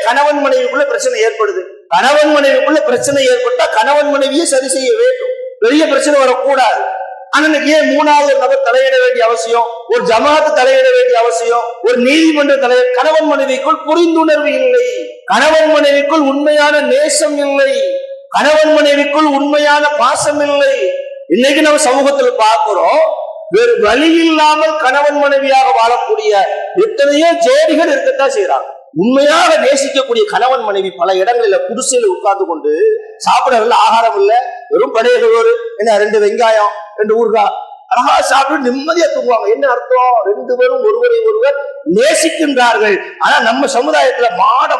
கணவன் மனைவிக்குள்ள பிரச்சனை ஏற்படுது. கணவன் மனைவிக்குள்ள பிரச்சனை ஏற்பட்டா கணவன் மனைவியை சரி செய்ய வேண்டும், பெரிய பிரச்சனை வரக்கூடாது. ஆனா ஏன் மூணாவது நபர் தலையிட வேண்டிய அவசியம், ஒரு ஜமாத்து தலையிட வேண்டிய அவசியம், ஒரு நீதிமன்ற தலைவர்? கணவன் மனைவிக்குள் புரிந்துணர்வு இல்லை, கணவன் மனைவிக்குள் உண்மையான நேசம் இல்லை, கணவன் மனைவிக்குள் உண்மையான பாசம் இல்லை. இன்னைக்கு நம்ம சமூகத்தில் பார்க்கிறோம், வேறு வழி இல்லாமல் கணவன் மனைவியாக வாழக்கூடிய எத்தனையோ ஜோடிகள் இருக்கத்தான் செய்யறாங்க. உண்மையாக நேசிக்கக்கூடிய கணவன் மனைவி பல இடங்களில குடிசையில உட்கார்ந்து கொண்டு சாப்பிடறதுல ஆகாரம் இல்ல, வெறும் படையகோரு என்ன 2 வெங்காயம் 2 ஊறுகாய் அழகா சாப்பிட்டு நிம்மதியா தூங்குவாங்க. என்ன அர்த்தம்? 2 பேரும் ஒருவரை ஒருவர் நேசிக்கின்றார்கள். ஆனா நம்ம சமுதாயத்துல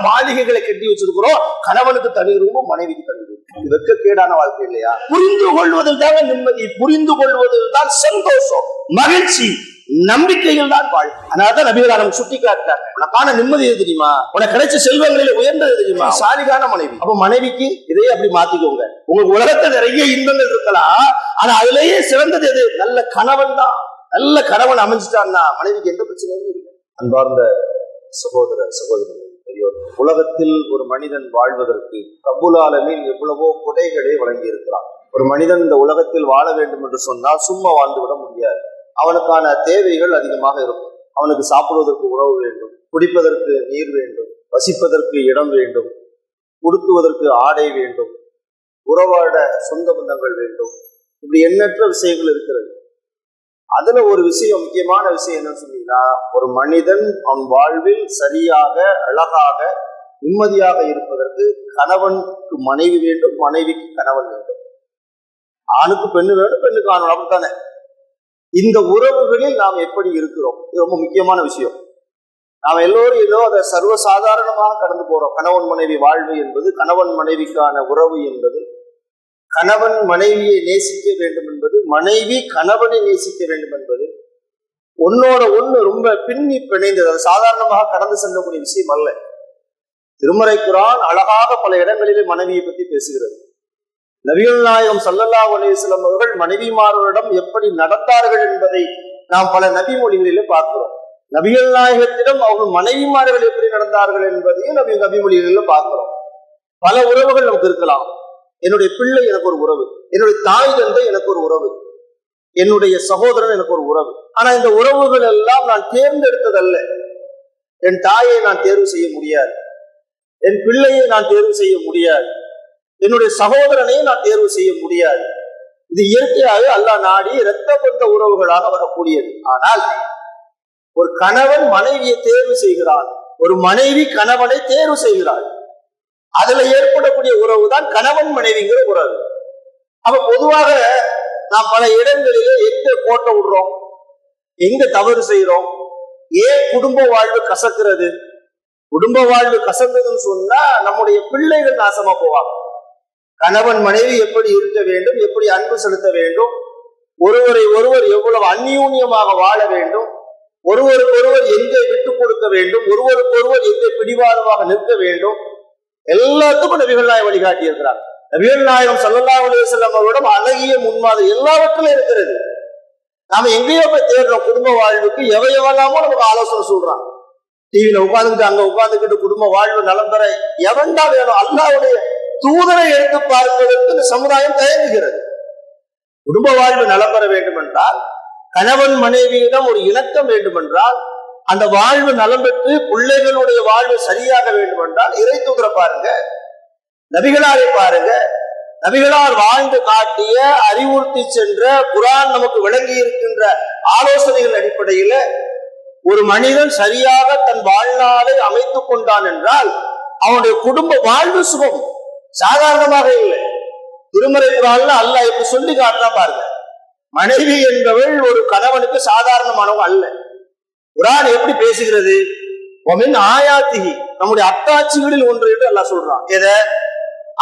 மாளிகைகளை கட்டி வச்சிருக்கிறோம், கணவனுக்கு தனி ரூபம், மனைவிக்கு தனி ரூபம். இது வெட்கக்கேடான வாழ்க்கை இல்லையா? புரிந்து கொள்வதில் தான் நிம்மதி, புரிந்து கொள்வதில் தான் சந்தோஷம், மகிழ்ச்சி, நம்பிக்கைகள் தான் வாழ்க்கை. அதனாலதான் நபிகள் சுட்டி காட்டுறாங்க, உனக்கான நிம்மதி எது தெரியுமா? உனக்கு கிடைச்ச செல்வங்களில உயர்ந்தது தெரியுமா? சாலிகான மனைவி. அப்ப மனைவிக்கு இதையே அப்படி மாத்திக்கோங்க. உங்களுக்கு உலகத்துல நிறைய இன்பங்கள் இருக்கலாம், ஆனா அதுலயே சிறந்தது எது? நல்ல கணவன் தான். நல்ல கணவன் அமைஞ்சிட்டான்னா மனைவிக்கு எந்த பிரச்சனையும் இல்லை. அன்பார்ந்த சகோதர சகோதரி, உலகத்தில் ஒரு மனிதன் வாழ்வதற்கு ரப்புல் ஆலமீன் எவ்வளவோ கொடைகளை வழங்கி இருக்கிறான். ஒரு மனிதன் இந்த உலகத்தில் வாழ வேண்டும் என்று சொன்னால் சும்மா வாழ்ந்து விட முடியாது. அவனுக்கான தேவைகள் அதிகமாக இருக்கும். அவனுக்கு சாப்பிடுவதற்கு உணவு வேண்டும், குடிப்பதற்கு நீர் வேண்டும், வசிப்பதற்கு இடம் வேண்டும், உடுத்துவதற்கு ஆடை வேண்டும், உறவாட சொந்த பந்தங்கள் வேண்டும். இப்படி எண்ணற்ற விஷயங்கள் இருக்கிறது. அதுல ஒரு விஷயம், முக்கியமான விஷயம் என்னன்னு சொன்னீங்கன்னா, ஒரு மனிதன் அவன் வாழ்வில் சரியாக அழகாக நிம்மதியாக இருப்பதற்கு கணவனுக்கு மனைவி வேண்டும், மனைவிக்கு கணவன் வேண்டும். ஆணுக்கு பெண்ணு வேண்டும், பெண்ணுக்கு ஆண். அப்படித்தானே? இந்த உறவுகளில் நாம் எப்படி இருக்கிறோம், இது ரொம்ப முக்கியமான விஷயம். நாம் எல்லோரும் ஏதோ அதை சர்வசாதாரணமாக கடந்து போறோம். கணவன் மனைவி வாழ்வு என்பது, கணவன் மனைவிக்கான உறவு என்பது, கணவன் மனைவியை நேசிக்க வேண்டும் என்பது, மனைவி கணவனை நேசிக்க வேண்டும் என்பது ஒன்னோட ஒண்ணு ரொம்ப பின்னி பிணைந்தது. அது சாதாரணமாக கடந்து செல்லக்கூடிய விஷயம் அல்ல. திருமறை குர்ஆன் அழகாக பல இடங்களிலே மனைவியை பற்றி பேசுகிறது. நபிகள் நாயகம் ஸல்லல்லாஹு அலைஹி வஸல்லம் அவர்கள் மனைவிமார்களிடம் எப்படி நடந்தார்கள் என்பதை நாம் பல நபி மொழிகளிலே பார்க்கிறோம். நபிகள் நாயகத்திடம் அவர்கள் மனைவிமார்கள் எப்படி நடந்தார்கள் என்பதையும் நபி மொழிகளில பார்க்கிறோம். பல உறவுகள் நமக்கு இருக்கலாம். என்னுடைய பிள்ளை எனக்கு ஒரு உறவு, என்னுடைய தாய் தந்தை எனக்கு ஒரு உறவு, என்னுடைய சகோதரன் எனக்கு ஒரு உறவு. ஆனா இந்த உறவுகள் எல்லாம் நான் தேர்ந்தெடுத்ததல்ல. என் தாயை நான் தேர்வு செய்ய முடியாது, என் பிள்ளையை நான் தேர்வு செய்ய முடியாது, என்னுடைய சகோதரனையும் நான் தேர்வு செய்ய முடியாது. இது இயற்கையாக அல்லாஹ் நாடி இரத்த பந்த உறவுகளாக வரக்கூடியது. ஆனால் ஒரு கணவன் மனைவியை தேர்வு செய்கிறான், ஒரு மனைவி கணவனை தேர்வு செய்கிறாள். அதுல ஏற்படக்கூடிய உறவு தான் கணவன் மனைவிங்கிற உறவு. அப்ப பொதுவாக நாம் பல இடங்களிலே எங்க கோட்டை விடுறோம், எங்க தவறு செய்யறோம், ஏன் குடும்ப வாழ்வு கசக்கிறது? குடும்ப வாழ்வு கசக்குதுன்னு சொன்னா நம்முடைய பிள்ளைகள் நாசமா போவாங்க. கணவன் மனைவி எப்படி இருக்க வேண்டும், எப்படி அன்பு செலுத்த வேண்டும், ஒருவரை ஒருவர் எவ்வளவு அந்யூன்யமாக வாழ வேண்டும், ஒருவருக்கு ஒருவர் எங்கே விட்டுக் கொடுக்க வேண்டும், ஒருவருக்கு ஒருவர் எங்கே பிடிவாதமாக நிற்க வேண்டும், எல்லாத்துக்கும் நபிகள் நாயகம் வழிகாட்டி இருக்கிறார். நபிகள் நாயகம் ஸல்லல்லாஹு அலைஹி வஸல்லம் அவர்களிடம் அழகிய முன்மாதிரி எல்லாவற்றிலும் இருக்கிறது. நாம எங்கேயோ போய் தேடுறோம் குடும்ப வாழ்வுக்கு, எவையெல்லாமோ நமக்கு ஆலோசனை சொல்றான். டிவியில உட்கார்ந்துக்கிட்டு அங்க உட்கார்ந்துக்கிட்டு குடும்ப வாழ்வு நலம் பெற எவன்டா வேணும்? அல்லாஹ்வுடைய தூதரை எடுத்து பார்ப்பதற்கு இந்த சமுதாயம் தயங்குகிறது. குடும்ப வாழ்வு நலம் பெற வேண்டும் என்றால், கணவன் மனைவியிடம் ஒரு இணக்கம் வேண்டும் என்றால், அந்த வாழ்வு நலம் பெற்று பிள்ளைகளுடைய வாழ்வு சரியாக வேண்டும் என்றால் இறை தூதரை பாருங்க, நபிகளாரை பாருங்க. நபிகளார் வாழ்ந்து காட்டிய, அறிவுறுத்தி சென்ற, குர்ஆன் நமக்கு விளங்கி இருக்கின்ற ஆலோசனைகள் அடிப்படையில ஒரு மனிதன் சரியாக தன் வாழ்நாளை அமைத்துக் கொண்டான் என்றால் அவனுடைய குடும்ப வாழ்வு சுகம் சாதாரணமாக இல்லை. திருமறை குர்ஆன்ல அல்லாஹ் எப்படி சொல்லி காட்டினா பாருங்க. மனைவி என்பவள் ஒரு கணவனுக்கு சாதாரணமானவங்க அல்ல. குர்ஆன் எப்படி பேசுகிறது? வமின் ஆயாத்திஹி, நம்முடைய அத்தாட்சிகளில் ஒன்று என்று அல்லாஹ் சொல்றான். எதை?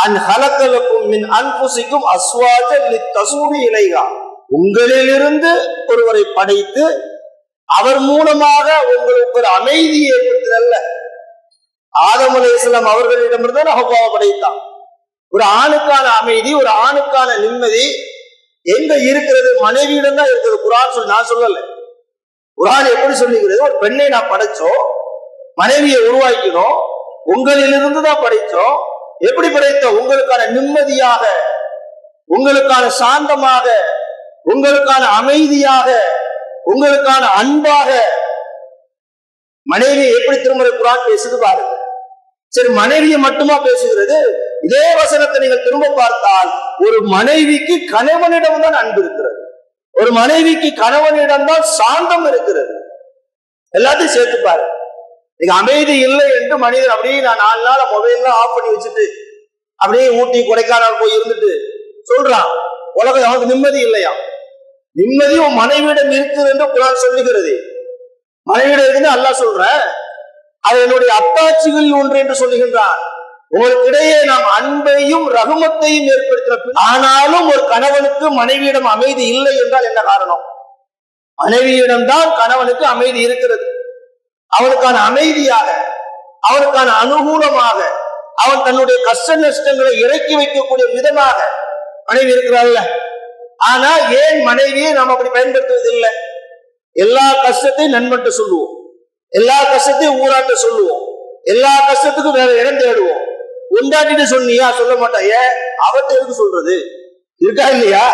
அன் ஹலகலக்கும் மின் அன்ஃபுசிக்கும் அஸ்வாஜன் லித்தஸ்மூ இலைஹா, உங்களிலிருந்து ஒருவரை படைத்து அவர் மூலமாக உங்களுக்கு ஒரு அமைதியை ஏற்படுத்தல. ஆதம் அலைஹிஸ்ஸலாம் அவர்களிடமிருந்து ஹவ்வாவை படைத்தான். ஒரு ஆணுக்கான அமைதி, ஒரு ஆணுக்கான நிம்மதி எங்க இருக்கிறது? மனைவியிடம் தான் இருக்கிறது. குர்ஆன் சொல்லி, நான் சொல்லல. குர்ஆன் எப்படி சொல்லுகிறது? ஒரு பெண்ணை நான் படைச்சோம், மனைவியை உருவாக்கினோம், உங்களிலிருந்து தான் படைத்தோம். எப்படி படைத்தோம்? உங்களுக்கான நிம்மதியாக, உங்களுக்கான சாந்தமாக, உங்களுக்கான அமைதியாக, உங்களுக்கான அன்பாக. மனைவி எப்படி திருமறை குர்ஆன் பேசுது பாருங்க. சரி, மனைவியை மட்டுமா பேசுகிறது? இதே வசனத்தை நீங்கள் திரும்ப பார்த்தால் ஒரு மனைவிக்கு கணவனிடம் தான் அன்பு இருக்கிறது, ஒரு மனைவிக்கு கணவனிடம் தான் சாந்தம் இருக்கிறது. எல்லாத்தையும் சேர்த்து பாரு. நீங்க அமைதி இல்லை என்று மனிதன் அப்படியே நான் 4 நாள் மொபைல்லாம் ஆஃப் பண்ணி வச்சுட்டு அப்படியே ஊட்டி கொடைக்கானல் போய் இருந்துட்டு சொல்றான், உலகம் அவனுக்கு நிம்மதி இல்லையா? நிம்மதி உன் மனைவியிடம் இருக்குது என்று குர்ஆன் சொல்லுகிறது. மனைவியிடம் இருந்து அல்லாஹ் சொல்ற, அது என்னுடைய அத்தாட்சிகளில் ஒன்று என்று சொல்லுகின்றான். உங்களுக்கு இடையே நாம் அன்பையும் ரகுமத்தையும் ஏற்படுத்தின, ஆனாலும் ஒரு கணவனுக்கு மனைவியிடம் அமைதி இல்லை என்றால் என்ன காரணம்? மனைவியிடம் தான் கணவனுக்கு அமைதி இருக்கிறது. அவனுக்கான அமைதியாக, அவனுக்கான அனுகூலமாக, அவன் தன்னுடைய கஷ்ட நஷ்டங்களை இறக்கி வைக்கக்கூடிய விதமாக மனைவி இருக்கிறாள்ல. ஆனா ஏன் மனைவியை நாம் அப்படி பயன்படுத்துவதில்லை? எல்லா கஷ்டத்தையும் நண்பன்ட்டு சொல்லுவோம், எல்லா கஷ்டத்தையும் ஊராட்ட சொல்லுவோம், எல்லா கஷ்டத்துக்கும் வேற இடம் தேடுவோம். உண்டாட்டிட்டு சொன்னியா? சொல்ல மாட்டான். ஏன்? அவட்ட எதுக்கு சொல்றது? இருக்கா இல்லையா?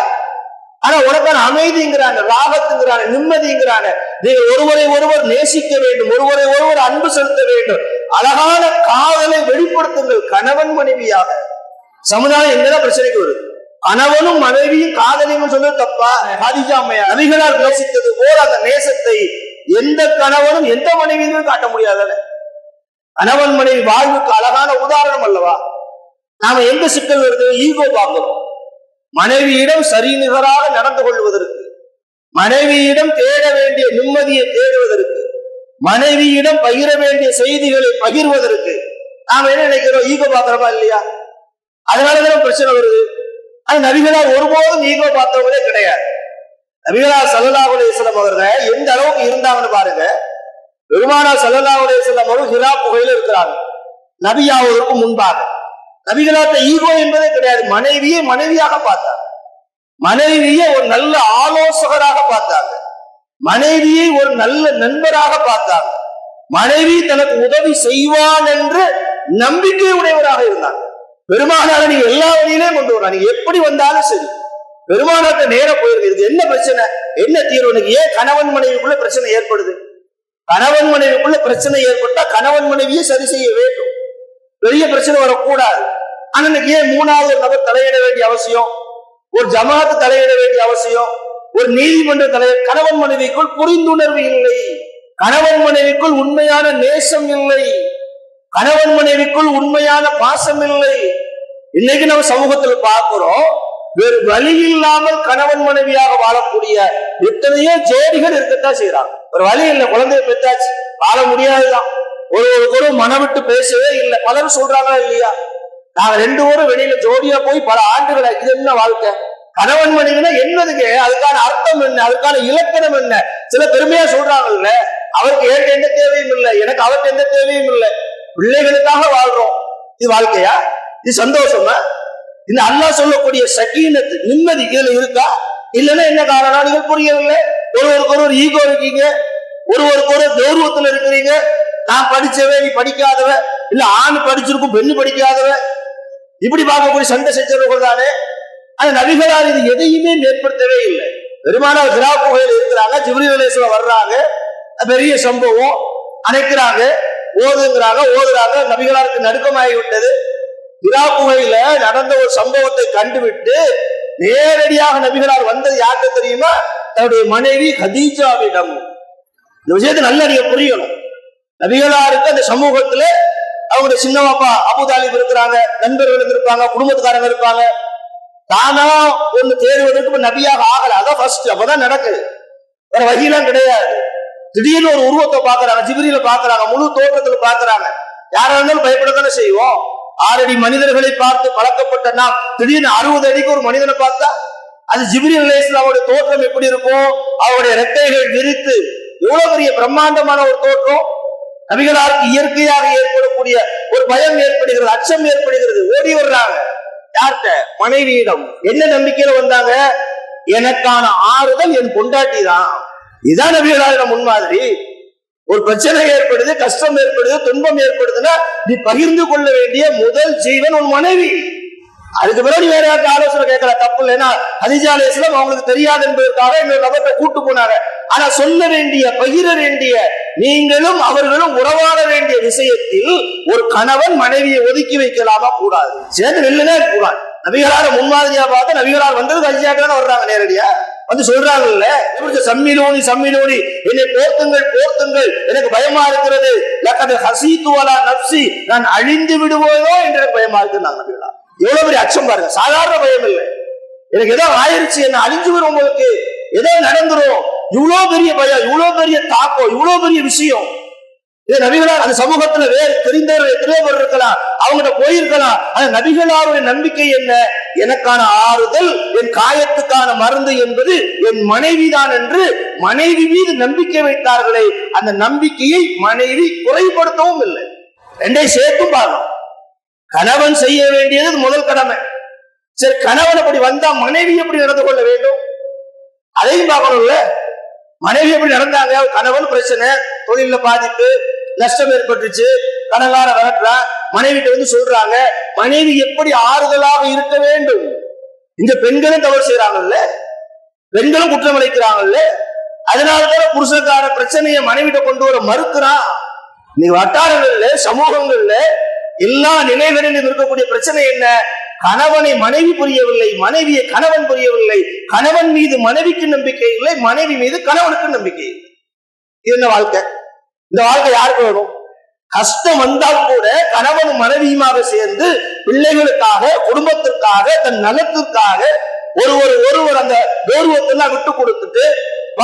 ஆனா உனக்கான அமைதிங்கிறாங்க, ராகத்துங்கிறாங்க, நிம்மதிங்கிறாங்க. நீங்க ஒருவரை ஒருவர் நேசிக்க வேண்டும், ஒருவரை ஒருவர் அன்பு செலுத்த வேண்டும், அழகான காதலை வெளிப்படுத்துங்கள் கணவன் மனைவியாக. சமுதாயம் எங்கதான் பிரச்சனைக்கு வருது? கணவனும் மனைவியும் காதலியும் சொல்றது தப்பா? ஹதீஜா அம்மையார் நபிகளார் நேசித்தது போல் அந்த நேசத்தை எந்த கணவனும் எந்த மனைவியும் காட்ட முடியாத. கணவன் மனைவி வாழ்வுக்கு அழகான உதாரணம் அல்லவா? நாம எந்த சிக்கல் வருது? ஈகோ பார்க்கிறோம். மனைவியிடம் சரிநிகராக நடந்து கொள்வதற்கு, மனைவியிடம் தேட வேண்டிய நிம்மதியை தேடுவதற்கு, மனைவியிடம் பகிர வேண்டிய செய்திகளை பகிர்வதற்கு நாம என்ன நினைக்கிறோம்? ஈகோ பார்க்கிறோமா இல்லையா? அதனாலதான் பிரச்சனை வருது. அது நபிகளார் ஒருபோதும் ஈகோ பார்த்தவங்களே கிடையாது. நபிகளார் ஸல்லல்லாஹு அலைஹி வஸல்லம் அவர்கள் எந்த அளவுக்கு இருந்தாங்கன்னு பாருங்க. பெருமானார் ஸல்லல்லாஹு அலைஹி வஸல்லம் அவர்கள் ஹிரா குகையில இருக்கிறாங்க நபியாவதற்கு முன்பாக. நபிகளார்ட்ட ஈகோ என்பதே கிடையாது. மனைவியை மனைவியாக பார்த்தாங்க, மனைவியை ஒரு நல்ல ஆலோசகராக பார்த்தாங்க, மனைவியை ஒரு நல்ல நண்பராக பார்த்தாங்க, மனைவி தனக்கு உதவி செய்வான் என்று நம்பிக்கை உடையவராக இருந்தாங்க. பெருமானாரை நீங்க எல்லா வழியிலையும் கொண்டு வரலாம், நீங்க எப்படி வந்தாலும் சரி. பெருமானார்ட்ட நேரம் போயிருக்கு. என்ன பிரச்சனை, என்ன தீர்வு? ஏன் கணவன் மனைவிக்குள்ள பிரச்சனை ஏற்படுது? கணவன் மனைவிக்குள்ள பிரச்சனை ஏற்பட்டா கணவன் மனைவியை சரி செய்ய வேண்டும், பெரிய பிரச்சனை வரக்கூடாது. ஆனா இன்னைக்கு ஏன் 3வது நபர் தலையிட வேண்டிய அவசியம், ஒரு ஜமாத்து தலையிட வேண்டிய அவசியம், ஒரு நீதிமன்ற தலைவர்? கணவன் மனைவிக்குள் புரிந்துணர்வு இல்லை, கணவன் மனைவிக்குள் உண்மையான நேசம் இல்லை, கணவன் மனைவிக்குள் உண்மையான பாசம் இல்லை. இன்னைக்கு நம்ம சமூகத்தில் பார்க்கிறோம், வேறு வழி இல்லாமல் கணவன் மனைவியாக வாழக்கூடிய எத்தனையோ ஜோடிகள் இருக்கத்தான் செய்யறாங்க. ஒரு வழி இல்லை, குழந்தைய பெற்றாச்சு, வாழ முடியாதுதான், ஒரு மனம் விட்டு பேசவே இல்லை. பலரும் சொல்றாங்களா இல்லையா? நாங்க 2 பேரும் வெளியில ஜோடியா போய் பல ஆண்டுகள், இது என்ன வாழ்க்கை? கணவன் மனைவினா என்னதுங்க? அதுக்கான அர்த்தம் என்ன? அதுக்கான இலக்கணம் என்ன? சில பெருமையா சொல்றாங்கல்ல, அவருக்கு ஏற்க எந்த தேவையும் இல்லை, எனக்கு அவருக்கு எந்த தேவையும் இல்லை, பிள்ளைகளுக்காக வாழ்றோம். இது வாழ்க்கையா? இது சந்தோஷமா? இந்த அல்லாஹ் சொல்லக்கூடிய சகீனத், நிம்மதி இதுல இருக்கா? இல்லைன்னா என்ன காரணம்? நீங்கள் புரியவில்லை. ஒருவருக்கு ஒரு ஈகோ இருக்கீங்க, ஒருவருக்கு ஒரு கௌரவத்துல இருக்கிறீங்க. நான் படிச்சவ, நீ படிக்காதவ, இல்ல ஆண் படிச்சிருக்கும் பெண்ணு படிக்காதவ, இப்படி பார்க்கக்கூடிய சண்டை சச்சரவுகள் தானே. ஆனா நபிகளார் இது எதையுமே ஏற்படுத்தவே இல்லை. பெருமானார் ஹிரா குகையில் இருக்கிறாங்க, ஜிப்ரீல் அலைஹிஸ்ஸலாம் வர்றாங்க, பெரிய சம்பவம், அணைக்கிறாங்க, ஓதுறாங்க. நபிகளாருக்கு நடுக்கமாகி விட்டது. ஹிரா குகையில நடந்த ஒரு சம்பவத்தை கண்டுவிட்டு நேரடியாக நபிகளார் வந்தது யாருக்கு தெரியுமா? தன்னுடைய மனைவி ஹதீஜாவிடம். இந்த விஷயத்தை நல்லா நீங்க புரியணும். நபிகளாருக்கு அந்த சமூகத்துல அவங்களுடைய சின்னவாப்பா அபூ தாலிப் இருக்கிறாங்க, நண்பர்கள் இருப்பாங்க, குடும்பத்துக்காரங்க இருப்பாங்க. தானா ஒண்ணு தேடுவதற்கு நபியாக ஆகல, அதான் ஃபர்ஸ்ட். அப்பதான் நடக்குது, வேற வகையெல்லாம் கிடையாது. திடீர்னு ஒரு உருவத்தை பாக்குறாங்க, ஜிப்ரீல பாக்குறாங்க, முழு தோற்றத்துல பாக்குறாங்க. யாரா இருந்தாலும் பயப்படத்தானே செய்வோம். 6 அடி மனிதர்களை பார்த்து பழக்கப்பட்ட நாம் திடீர்னு 60 அடிக்கு ஒரு மனிதனை பார்த்தா அது ஜிப்ரீல் அலைஹிஸ்ஸலாம் அவருடைய தோற்றம் எப்படி இருக்கும்? அவருடைய ரெக்கைகள் விரித்து எவ்வளவு பெரிய பிரம்மாண்டமான ஒரு தோற்றம். நபிகளாருக்கு இயற்கையாக ஏற்படக்கூடிய ஒரு பயம் ஏற்படுகிறது, அச்சம் ஏற்படுகிறது. ஓடி வர்றாங்க. யார்கிட்ட? மனைவியிடம். என்ன நம்பிக்கையில வந்தாங்க? எனக்கான ஆறுதல் என் பொண்டாட்டி தான். இதான் நபிகளாரிடம் முன்மாதிரி. ஒரு பிரச்சனை ஏற்படுது, கஷ்டம் ஏற்படுது, துன்பம் ஏற்படுதுன்னா நீ பகிர்ந்து கொள்ள வேண்டிய முதல் ஜீவன் உன் மனைவி. அதுக்கு பிறகு வேற யாருக்கு ஆலோசனை கேட்கல, தப்பு இல்லை. ஏன்னா ஹதீஜா அலைஹிஸ்ஸலாம் அவங்களுக்கு தெரியாது என்பதற்காக இன்னொரு நபர்கிட்ட கூட்டு போனாங்க. ஆனா சொல்ல வேண்டிய, பகிர வேண்டிய, நீங்களும் அவர்களும் உறவாட வேண்டிய விஷயத்தில் ஒரு கணவன் மனைவியை ஒதுக்கி வைக்கலாமா? கூடாது. சேர்ந்து வெள்ளனே கூடாது. நபிகளார முன்மாதிரியா பார்த்து நபிகளார் வந்தது ஹதீஜாக்கு வர்றாங்க, நேரடியா வந்து சொல்றாங்கல்ல, சம்மிலோனி சம்மிலோனி, என்னை போர்த்துங்கள் போர்த்துங்கள், எனக்கு பயமா இருக்கிறது, நான் அழிந்து விடுவோதோ என்று எனக்கு பயமா இருக்கு. நபிகளார் எவ்வளவு பெரிய அச்சம் பாருங்க, சாதாரண பயம் இல்லை. எனக்கு ஏதோ ஆயிருச்சு, என்ன அழிஞ்சு வரும், உங்களுக்கு ஏதோ நடந்துரும், இவ்வளவு பெரிய பயம், இவ்வளவு பெரிய தாக்கம், இவ்வளவு பெரிய விஷயம். நபிகளார் அந்த சமூகத்துல வேறு தெரிந்தவர்கள் எத்தனையோ பேர் இருக்கலாம், அவங்ககிட்ட போயிருக்கலாம். ஆனா நபிகளாருடைய நம்பிக்கை என்ன? எனக்கான ஆறுதல், என் காயத்துக்கான மருந்து என்பது என் மனைவிதான் என்று மனைவி மீது நம்பிக்கை வைத்தார்களே, அந்த நம்பிக்கையை மனைவி குறைபடுத்தவும் இல்லை. ரெண்டை சேர்த்தும் பார்க்கணும். கணவன் செய்ய வேண்டியது முதல் கடமை. சரி, கணவன் அப்படி வந்தா மனைவி எப்படி நடந்து கொள்ள வேண்டும் அதையும் பார்க்கணும்ல. மனைவி எப்படி நடந்தாங்க? கணவன் பிரச்சனை, தொழில பாதிப்பு, நஷ்டம் ஏற்பட்டுச்சு, கடங்கார வளர்க்கிறா, மனைவிட்ட வந்து சொல்றாங்க. மனைவி எப்படி ஆறுதலாக இருக்க வேண்டும்? இந்த பெண்களும் தவறு செய்யறாங்கல்ல, பெண்களும் குற்றம் அளிக்கிறாங்கல்ல. அதனாலதான் புருஷக்கார பிரச்சனையை மனைவிட்ட கொண்டு வர மறுக்கிறான். நீங்க வட்டாரங்கள்ல, சமூகங்கள்ல, எல்லா நிலைகளிலும் இருக்கக்கூடிய பிரச்சனை என்ன? கணவனை மனைவி புரியவில்லை, மனைவியை கணவன் புரியவில்லை, கணவன் மீது மனைவிக்கு நம்பிக்கை இல்லை, மனைவி மீது கணவனுக்கு நம்பிக்கை இல்லை. இது என்ன வாழ்க்கை? இந்த வாழ்க்கை யாருக்கு வேணும்? கஷ்டம் வந்தால் கூட கணவனும் மனைவியுமாக சேர்ந்து பிள்ளைகளுக்காக, குடும்பத்திற்காக, தன் நலத்திற்காக ஒருவர் அந்த கௌரவத்தெல்லாம் விட்டு கொடுத்துட்டு,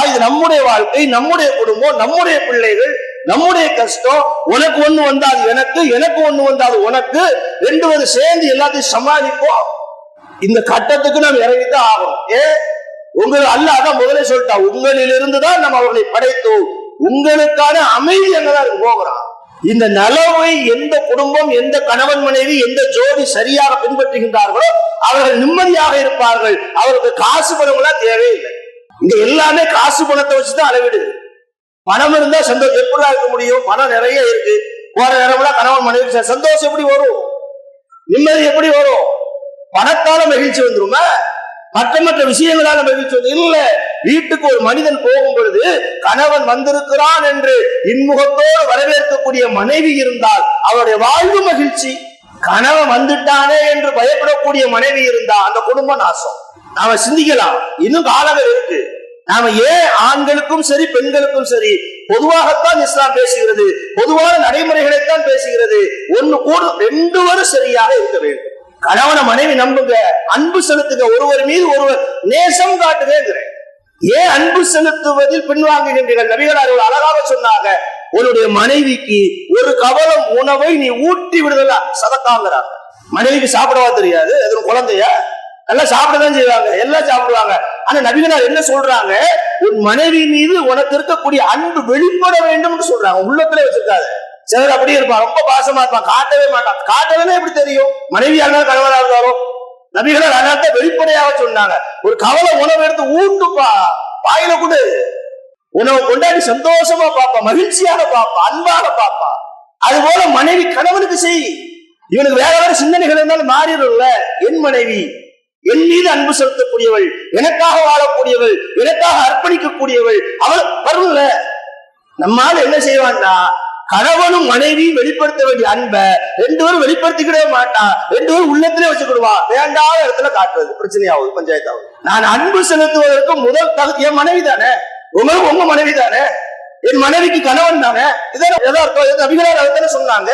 இது நம்முடைய வாழ்க்கை, நம்முடைய குடும்பம், நம்முடைய பிள்ளைகள், நம்முடைய கஷ்டம், உனக்கு ஒண்ணு வந்தாது எனக்கு, எனக்கு ஒண்ணு வந்தாது உனக்கு, ரெண்டு பேரும் சேர்ந்து எல்லாத்தையும் சமாளிப்போம். இந்த கட்டத்துக்கு நாம் இறங்கித்தான் ஆகணும். உங்களுக்கு அல்லாஹ் தான் முதலே சொல்லிட்டா, உங்களிலிருந்து தான் நம்ம அவர்களை படைத்தோம், உங்களுக்கான அமைதி அங்கதான் போகிறோம். இந்த நலவை எந்த குடும்பம், எந்த கணவன் மனைவி, எந்த ஜோடி சரியாக பின்பற்றுகின்றார்களோ அவர்கள் நிம்மதியாக இருப்பார்கள். அவருக்கு காசு பணம் எல்லாம் தேவையில்லை. இங்க எல்லாமே காசு பணத்தை வச்சுதான் அளவிடுது. பணம் இருந்தா சந்தோஷம் எப்படி இருக்க முடியும்? பணம் நிறைய இருக்கு, போற நேரம்லாம் கணவன் மனைவி சந்தோஷம் எப்படி வரும்? நிம்மதி எப்படி வரும்? பணத்தால மகிழ்ச்சி வந்துருமா? மற்ற விஷயங்களால மகிழ்ச்சி வந்து இல்ல. வீட்டுக்கு ஒரு மனிதன் போகும் பொழுது கணவன் வந்திருக்கிறான் என்று இன்முகத்தோடு வரவேற்கக்கூடிய மனைவி இருந்தால் அவருடைய வாழ்வு மகிழ்ச்சி. கணவன் வந்துட்டானே என்று பயப்படக்கூடிய மனைவி இருந்தா அந்த குடும்பம் நாசம். நாம சிந்திக்கலாம், இன்னும் காலங்கள் இருக்கு. நாம ஏன் ஆண்களுக்கும் சரி பெண்களுக்கும் சரி பொதுவாகத்தான் இஸ்லாம் பேசுகிறது, பொதுவான நடைமுறைகளைத்தான் பேசுகிறது. ஒண்ணு கூட ரெண்டு வரும் சரியாக இருக்க வேண்டும். கணவனை மனைவி நம்புங்க, அன்பு செலுத்துங்க, ஒருவர் மீது ஒருவர் நேசம் காட்டுவேங்கிற. ஏன் அன்பு செலுத்துவதில் பின்வாங்குகின்றீர்கள்? நபிகளார் அழகாக சொன்னாங்க, உன்னுடைய மனைவிக்கு ஒரு கவலம் உணவை நீ ஊட்டி விடுதலா சதக்காங்கிறாங்க. மனைவிக்கு சாப்பிடவா தெரியாது? எதுவும் குழந்தையா? எல்லாம் சாப்பிடதான் செய்வாங்க, எல்லாம் சாப்பிடுவாங்க. ஆனா நபிகளார் என்ன சொல்றாங்க? உன் மனைவி மீது உனக்கு இருக்கக்கூடிய அன்பு வெளிப்பட வேண்டும் சொல்றாங்க. உள்ளத்துல வச்சிருக்காது. சிலர் அப்படி இருப்பான், ரொம்ப பாசமா இருப்பான், காட்டவே மாட்டான். காட்டவே எப்படி தெரியும்? மனைவியா இருந்தாலும் கணவனா இருந்தாலும். நபிகளார் அதனால வெளிப்படையாக சொன்னாங்க, ஒரு கவலை உணவு எடுத்து ஊட்டுப்பா, வாயில கொடு, உணவு கொண்டாடி சந்தோஷமா பாப்பா, மகிழ்ச்சியாக பாப்பா, அன்பாக பாப்பா. அது போல மனைவி கணவனுக்கு செய். இவனுக்கு வேற வேற சிந்தனைகள் இருந்தாலும் மாறிடும்ல. என் மனைவி என் மீது அன்பு செலுத்தக்கூடியவள், எனக்காக வாழக்கூடியவள், எனக்காக அர்ப்பணிக்கக்கூடியவள், அவள் வரும்ல. நம்மால என்ன செய்வான்னா, கணவனும் மனைவியும் வெளிப்படுத்த வேண்டிய அன்பை ரெண்டு பேரும் வெளிப்படுத்திக்கிடவே மாட்டான். ரெண்டு பேரும் உள்ளத்திலே வச்சுக்கிடுவான். வேண்டாத இடத்துல காட்டுறது பிரச்சனையாவது, பஞ்சாயத்தாவது. நான் அன்பு செலுத்துவதற்கு முதல் தகுதி என் மனைவி தானே, உங்களுக்கு உங்க மனைவி தானே, என் மனைவிக்கு கணவன் தானே. இதான் எதார்த்தம். நபிகளார் அதுதானே சொன்னாங்க.